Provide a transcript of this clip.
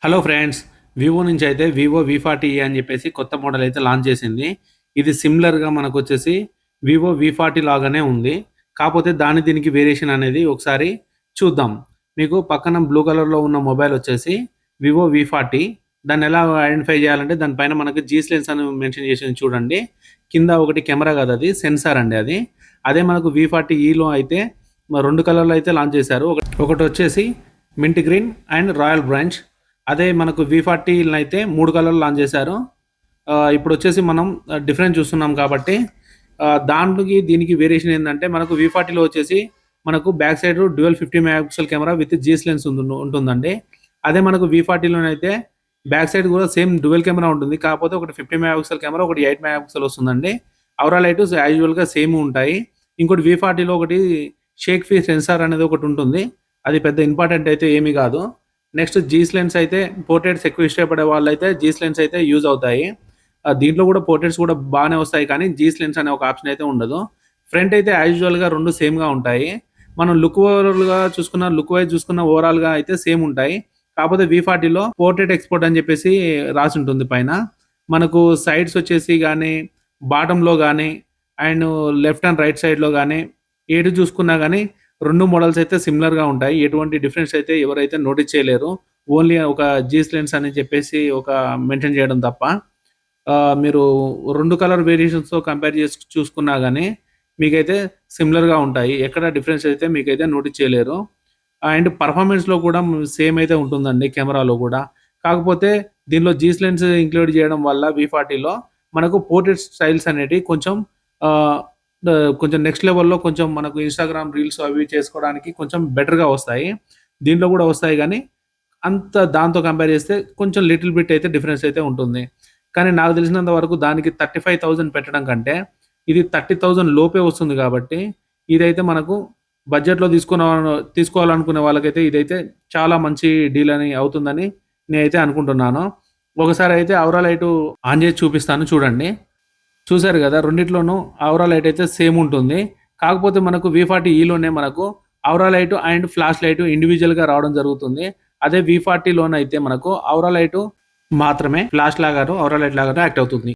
Hello friends, Vivo నుంచి అయితే Vivo వి40 అని చెప్పేసి కొత్త మోడల్ అయితే లాంచ్ చేసింది. ఇది సిమిలర్‌గా మనకొచ్చేసి వివో వి40 లాగానే ఉంది. కాపోతే దీనికి వేరియేషన్ అనేది ఒకసారి చూద్దాం. మీకు పక్కన బ్లూ కలర్‌లో ఉన్న మొబైల్ వచ్చేసి వివో వి40. దాన్నెలా ఐడెంటిఫై చేయాలంటే దాని పైన మనకు జీస్ లెన్స్ అని మెన్షన్ చేసింది చూడండి. కింద ఒకటి కెమెరా కాదు, అది సెన్సార్ అండి అది. అదే మనకు వి40ఈలో అయితే 2 కలర్‌లో అయితే లాంచ్ చేశారు. ఒకటొచ్చేసి mint green and royal branch. అదే మనకు వి40 అయితే 3 కలర్లు లాంచ్ చేశారు. ఇప్పుడు వచ్చేసి మనం డిఫరెన్స్ చూస్తున్నాం కాబట్టి దానికి దీనికి వేరియేషన్ ఏంటంటే మనకు వి40లో వచ్చేసి మనకు back side dual 50 megapixel camera with Zeiss lens ఉంటుందండి. అదే మనకు వి40లోనైతే బ్యాక్ సైడ్ కూడా సేమ్ డ్యూయల్ కెమెరా ఉంటుంది. కాకపోతే ఒకటి 50 మెగాపిక్సెల్ కెమెరా, ఒకటి 8 మెగాపిక్సెల్ వస్తుందండి. ఓవరాల్ లైట్ యాజువల్గా సేమ్ ఉంటాయి. ఇంకోటి వి40లో ఒకటి షేక్ ఫీ సెన్సార్ అనేది ఒకటి ఉంటుంది. అది పెద్ద ఇంపార్టెంట్ అయితే ఏమీ కాదు. నెక్స్ట్ జీస్ లెన్స్ అయితే పోర్ట్రేట్స్ ఎక్కువ ఇష్టపడే వాళ్ళైతే జీస్ లెన్స్ అయితే యూజ్ అవుతాయి. దీంట్లో కూడా పోర్ట్రేట్స్ కూడా బాగానే వస్తాయి, కానీ జీస్ లెన్స్ అనే ఒక ఆప్షన్ అయితే ఉండదు. ఫ్రంట్ అయితే యాజ్ యూజువల్‌గా 2 సేమ్‌గా ఉంటాయి. మనం లుక్ వైజ్ చూసుకున్న ఓవరాల్‌గా అయితే సేమ్ ఉంటాయి. కాకపోతే వి40లో పోర్ట్రేట్ ఎక్స్‌పోర్ట్ అని చెప్పేసి రాసుంటుంది పైన. మనకు సైడ్స్ వచ్చేసి గానీ, బాటమ్‌లో గానీ అండ్ లెఫ్ట్ అండ్ రైట్ సైడ్‌లో గానీ ఏది చూసుకున్నా గానీ 2 మోడల్స్ అయితే సిమిలర్‌గా ఉంటాయి. ఎటువంటి డిఫరెన్స్ అయితే ఎవరైతే నోటీస్ చేయలేరు. ఓన్లీ ఒక జీస్ లెన్స్ అని చెప్పేసి ఒక మెన్షన్ చేయడం తప్ప. మీరు 2 కలర్ వేరియేషన్స్‌తో కంపేర్ చేసి చూసుకున్నా గానీ మీకైతే సిమిలర్‌గా ఉంటాయి. ఎక్కడ డిఫరెన్స్ అయితే మీకైతే నోటీస్ చేయలేరు. అండ్ పర్ఫార్మెన్స్‌లో కూడా సేమ్ అయితే ఉంటుందండి కెమెరాలో కూడా. కాకపోతే దీనిలో జీస్ లెన్స్ ఇంక్లూడ్ చేయడం వల్ల వి40లో మనకు పోర్ట్రేట్ స్టైల్స్ అనేటివి కొంచెం ఆహ్, కొంచెం నెక్స్ట్ లెవెల్‌లో కొంచెం మనకు ఇన్‌స్టాగ్రామ్ రీల్స్ అవి చేసుకోవడానికి కొంచెం బెటర్‌గా వస్తాయి. దీంట్లో కూడా వస్తాయి గానీ, అంత దాంతో కంపేర్ చేస్తే కొంచెం లిటిల్ బిట్ అయితే డిఫరెన్స్ అయితే ఉంటుంది. కానీ నాకు తెలిసినంత వరకు దానికి 35,000 పెట్టడం కంటే, ఇది 30,000 లోపే వస్తుంది కాబట్టి, ఇదైతే మనకు బడ్జెట్‌లో తీసుకోవాలనుకునే వాళ్ళకైతే ఇదైతే చాలా మంచి డీల్ అని అవుతుందని నేనైతే అనుకుంటున్నాను. ఒకసారి అయితే ఔరా లైటు ఆన్ చేసి చూపిస్తాను చూడండి. చూసారు గదా! రెండిట్లోనూ ఔరా లైట్ అయితే సేమ్ ఉంటుంది. కాకపోతే మనకు వి40ఈలోనే మనకు ఔరా లైట్ అండ్ ఫ్లాష్ లైట్ ఇండివిడ్యువల్‌గా రావడం జరుగుతుంది. అదే వి40లోనైతే మనకు ఔరా లైట్ మాత్రమే ఫ్లాష్ లాగాను, ఔరా లైట్ లాగాను యాక్ట్ అవుతుంది.